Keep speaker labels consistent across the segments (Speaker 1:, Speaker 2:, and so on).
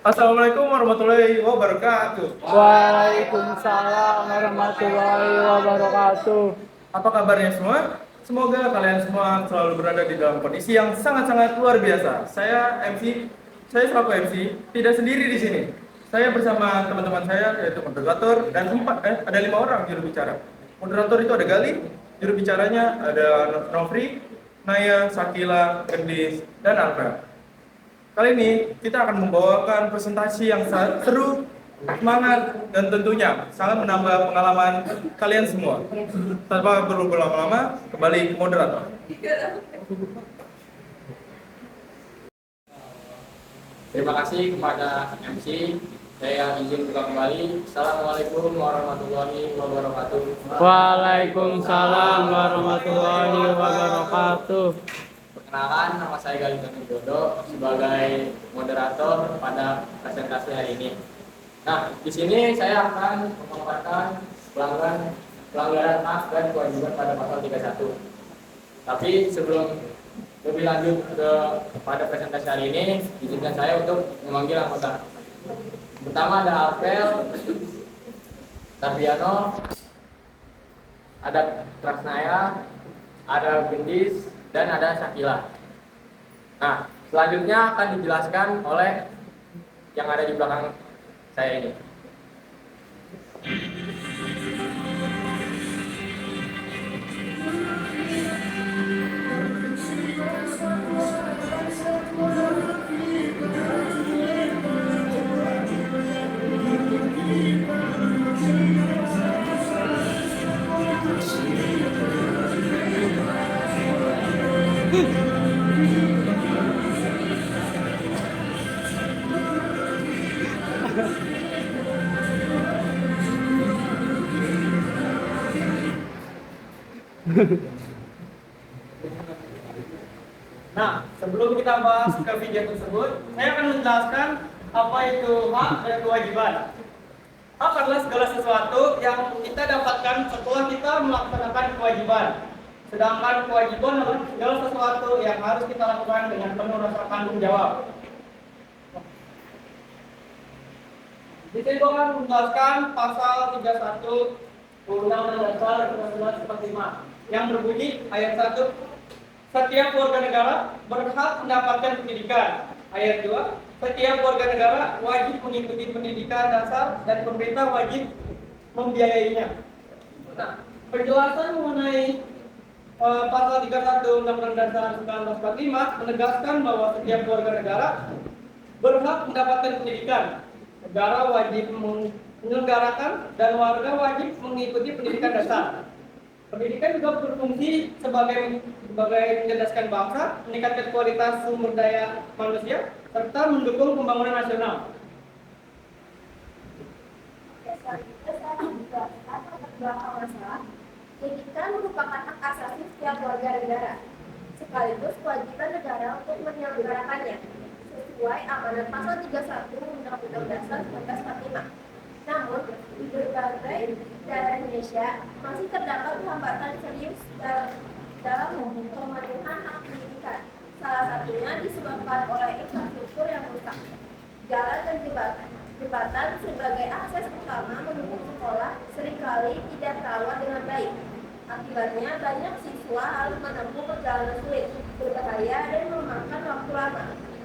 Speaker 1: Assalamualaikum warahmatullahi wabarakatuh.
Speaker 2: Waalaikumsalam warahmatullahi wabarakatuh.
Speaker 1: Apa kabarnya semua? Semoga kalian semua selalu berada di dalam kondisi yang sangat-sangat luar biasa. Saya selaku MC tidak sendiri di sini. Saya bersama teman-teman saya yaitu moderator dan ada 5 orang juru bicara. Moderator itu ada Gali, juru bicaranya ada Nofri, Naya, Sakila, Gendis, dan Alfa. Kali ini kita akan membawakan presentasi yang seru, semangat, dan tentunya sangat menambah pengalaman kalian semua. Tanpa perlu berlama-lama, kembali ke moderator.
Speaker 3: Terima kasih kepada MC. Saya izin buka kembali. Assalamualaikum warahmatullahi wabarakatuh.
Speaker 2: Waalaikumsalam warahmatullahi wabarakatuh.
Speaker 3: Perkenalkan, nama saya Galih Widodo sebagai moderator pada presentasi hari ini. Nah, di sini saya akan memaparkan pelanggaran hak dan kewajiban pada pasal 31. Tapi sebelum lebih lanjut pada presentasi hari ini, izinkan saya untuk memanggil anggota. Pertama ada Alvel, Tarbiano, ada Trasnaya, ada Gendis, dan ada Sakila. Nah, selanjutnya akan dijelaskan oleh yang ada di belakang saya ini.
Speaker 4: Nah, sebelum kita bahas ke video tersebut, saya akan menjelaskan apa itu hak dan kewajiban. Hak adalah segala sesuatu yang kita dapatkan setelah kita melaksanakan kewajiban. Sedangkan kewajiban adalah segala sesuatu yang harus kita lakukan dengan penuh rasa tanggung jawab. Di sini saya akan menjelaskan pasal 31 Undang-Undang Dasar 1945 yang berbunyi ayat 1, setiap warga negara berhak mendapatkan pendidikan. Ayat 2, setiap warga negara wajib mengikuti pendidikan dasar dan pemerintah wajib membiayainya. Nah, penjelasan mengenai pasal 31 Undang-Undang Dasar 1945 menegaskan bahwa setiap warga negara berhak mendapatkan pendidikan. Negara wajib menyelenggarakan dan warga wajib mengikuti pendidikan dasar. Pendidikan juga berfungsi sebagai mencerdaskan bangsa, meningkatkan kualitas sumber daya manusia, serta mendukung pembangunan nasional.
Speaker 5: Pendidikan merupakan hak asasi setiap warga negara, sekaligus kewajiban negara untuk menyelenggarakannya, sesuai amanat pasal 31 Undang-Undang Dasar 1945. Namun, di berbagai daerah Indonesia masih terdapat hambatan serius dalam pemenuhan hak pendidikan. Salah satunya disebabkan oleh infrastruktur yang rusak, jalan dan jembatan sebagai akses utama menuju sekolah seringkali tidak terawat dengan baik. Akibatnya banyak siswa harus menempuh perjalanan sulit, berbahaya dan memakan waktu lama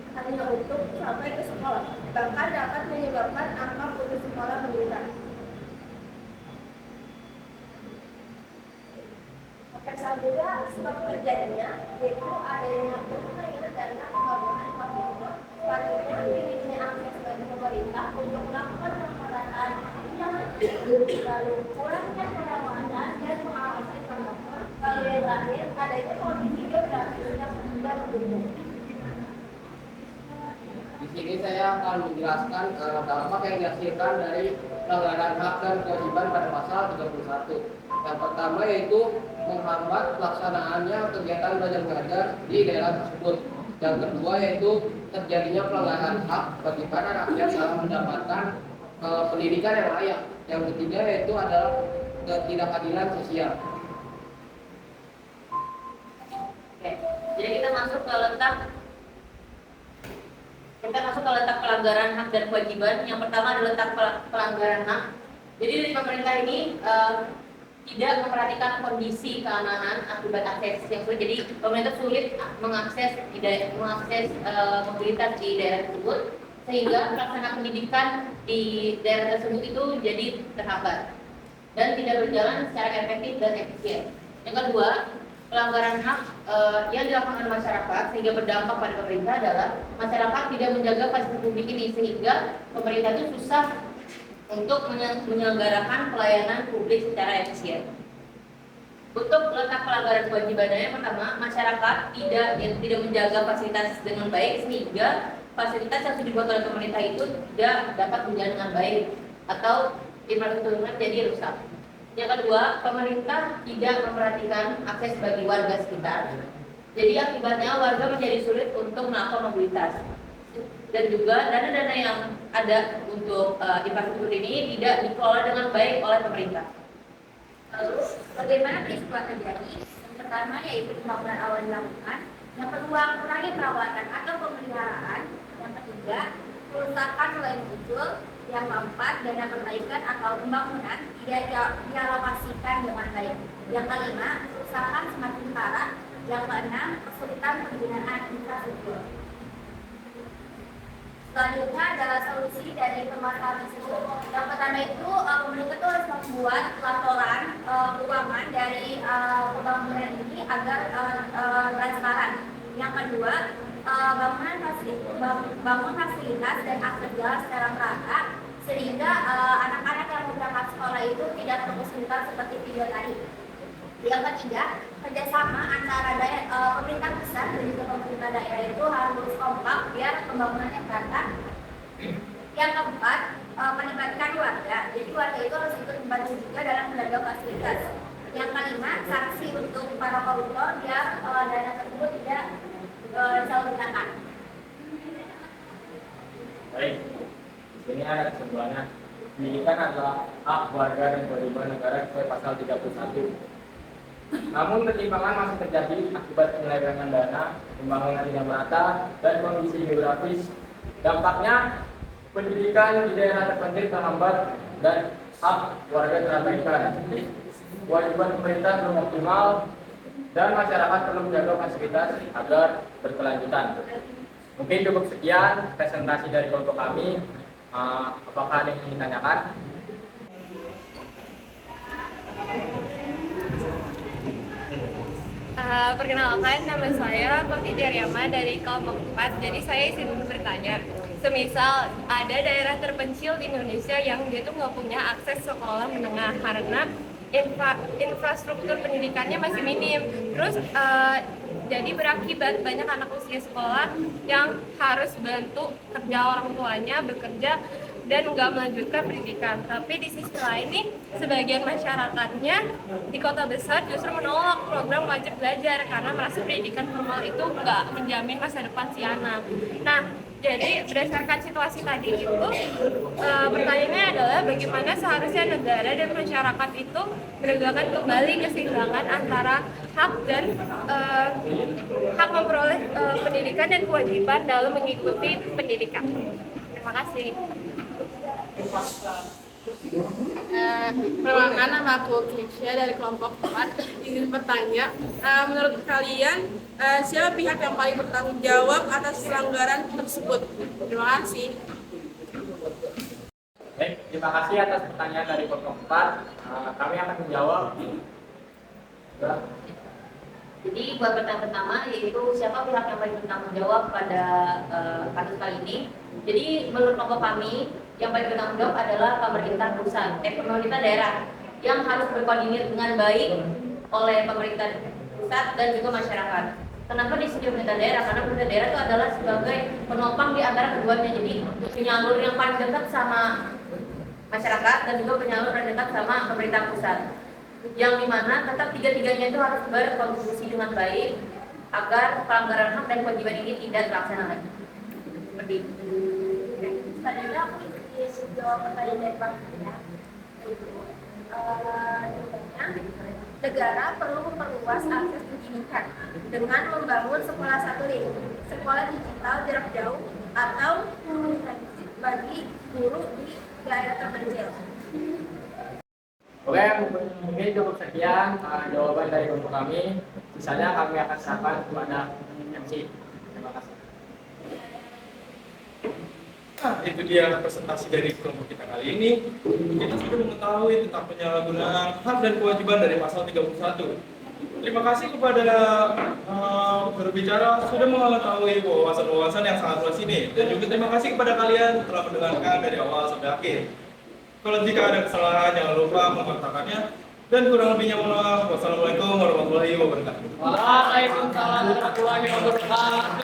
Speaker 5: hanya untuk sampai ke sekolah, bahkan dapat menyebabkan angka putus sekolah meningkat. Selanjutnya, sebab terjadinya yaitu adanya penurunan dana pembangunan infrastruktur, selanjutnya minimnya akses bagi pemerintah untuk melakukan pemerataan lalu kurangnya pengawasan dan pengawasan infrastruktur, lalu yang terakhir adanya kondisi geografis yang sudah mendukung.
Speaker 3: Di sini saya akan menjelaskan dampak yang dihasilkan dari pelanggaran hak dan kewajiban pada pasal 31. Yang pertama yaitu menghambat pelaksanaannya kegiatan belajar mengajar di daerah tersebut. Yang kedua yaitu terjadinya pelanggaran hak bagi para rakyat dalam mendapatkan pendidikan yang layak. Yang ketiga yaitu adalah ketidakadilan sosial.
Speaker 5: Oke, jadi kita masuk ke letak
Speaker 6: Kita masuk ke letak pelanggaran hak dan kewajiban. Yang pertama adalah letak pelanggaran hak. Jadi dari pemerintah ini tidak memperhatikan kondisi keamanan akibat akses yang sulit. Jadi pemerintah sulit mengakses mobilitas di daerah tersebut, sehingga pelaksanaan pendidikan di daerah tersebut itu jadi terhambat dan tidak berjalan secara efektif dan efisien. Yang kedua, pelanggaran hak yang dilakukan oleh masyarakat sehingga berdampak pada pemerintah adalah masyarakat tidak menjaga fasilitas publik ini, sehingga pemerintah itu susah untuk menyelenggarakan pelayanan publik secara efisien. Untuk letak pelanggaran kewajibannya, yang pertama, masyarakat tidak menjaga fasilitas dengan baik, sehingga fasilitas yang sudah dibuat oleh pemerintah itu tidak dapat berjalan dengan baik atau infrastrukturnya jadi rusak. Yang kedua, pemerintah tidak memperhatikan akses bagi warga sekitar. Jadi akibatnya warga menjadi sulit untuk melakukan mobilitas. Dan juga dana-dana yang ada untuk infrastruktur ini tidak dikelola dengan baik oleh pemerintah.
Speaker 5: Lalu, bagaimana peristiwa terjadi? Yang pertama yaitu pembangunan awal dilakukan. Yang kedua, kurangi perawatan atau pemeliharaan. Yang ketiga, kerusakan mulai muncul. Yang keempat, dana perbaikan atau pembangunan tidak dialokasikan dengan baik. Yang kelima, kerusakan semakin parah. Yang keenam, kesulitan penggunaan infrastruktur. Selanjutnya adalah solusi dari permasalahan tersebut. Yang pertama itu pemerintah itu harus membuat laporan keuangan dari pembangunan ini agar transparan. Yang kedua, bangun fasilitas dan akses jalan secara merata sehingga anak-anak yang berangkat sekolah itu tidak kesulitan seperti video tadi. Yang ketiga, kerjasama antara pemerintah pusat dan juga pemerintah daerah itu harus kompak biar pembangunannya merata. Yang keempat, melibatkan warga. Jadi warga itu harus ikut membantu juga dalam menjaga fasilitas. Yang kelima, sanksi untuk para koruptor biar dana tersebut tidak disalahgunakan.
Speaker 1: Baik, di sini ada kesimpulannya. Pendidikan adalah hak warga dan kewajiban negara sesuai pasal 31. Namun ketimpangan masih terjadi akibat penyelewengan dana, pembangunan tidak merata, dan kondisi geografis. Dampaknya, pendidikan di daerah terpencil terhambat dan hak warga terabaikan. Kewajiban pemerintah belum optimal dan masyarakat perlu menjaga fasilitas agar berkelanjutan. Mungkin cukup sekian presentasi dari kelompok kami. Apakah ada yang ingin ditanyakan?
Speaker 7: Perkenalkan, nama saya Kofi Diaryama dari kelompok 4. Jadi saya ingin bertanya, semisal ada daerah terpencil di Indonesia yang dia tuh nggak punya akses sekolah menengah karena infrastruktur pendidikannya masih minim. Terus jadi berakibat banyak anak usia sekolah yang harus bantu kerja orang tuanya bekerja dan nggak melanjutkan pendidikan. Tapi di sisi lain nih, sebagian masyarakatnya di kota besar justru menolak program wajib belajar karena merasa pendidikan formal itu nggak menjamin masa depan si anak. Nah, jadi berdasarkan situasi tadi itu, pertanyaannya adalah bagaimana seharusnya negara dan masyarakat itu menegakkan kembali keseimbangan antara hak dan hak memperoleh pendidikan dan kewajiban dalam mengikuti pendidikan. Terima kasih.
Speaker 8: Perkenalkan, nama aku Keisha dari kelompok 4. Ingin bertanya, menurut kalian siapa pihak yang paling bertanggung jawab atas pelanggaran tersebut? Terima kasih.
Speaker 1: Baik, terima kasih atas pertanyaan dari kelompok 4. Kami akan menjawab.
Speaker 6: Jadi buat pertanyaan pertama yaitu siapa pihak yang paling bertanggung jawab pada kasus kali ini. Jadi menurut kelompok kami yang paling bertanggung jawab adalah pemerintah pusat, pemerintah daerah yang harus berkoordinir dengan baik oleh pemerintah pusat dan juga masyarakat. Kenapa di sini pemerintah daerah? Karena pemerintah daerah itu adalah sebagai penopang di antara keduanya. Jadi penyalur yang paling dekat sama masyarakat dan juga penyalur yang dekat sama pemerintah pusat. Yang dimana tetap tiga-tiganya itu harus berkontribusi dengan baik agar pelanggaran hak dan kewajiban ini tidak terlaksana lagi. Seperti itu.
Speaker 5: Selanjutnya aku ingin jawab pertanyaan dari Pak Fina. Negara perlu memperluas akses pendidikan dengan membangun sekolah satelit, sekolah digital jarak jauh, atau komprehensif bagi guru di daerah terpencil.
Speaker 3: Oke, mungkin cukup sekian jawaban dari kelompok kami. Sisanya kami akan serahkan kepada MC. Terima kasih.
Speaker 1: Nah, itu dia presentasi dari kelompok kita kali ini. Kita sudah mengetahui tentang penyalahgunaan hak dan kewajiban dari pasal 31. Terima kasih kepada berbicara sudah mengetahui wawasan-wawasan yang sangat luas ini. Dan juga terima kasih kepada kalian telah mendengarkan dari awal sampai akhir. Kalau jika ada kesalahan, jangan lupa mengatakannya. Dan kurang lebihnya mohon maaf. Wassalamualaikum warahmatullahi wabarakatuh.
Speaker 2: Waalaikumsalam warahmatullahi wabarakatuh.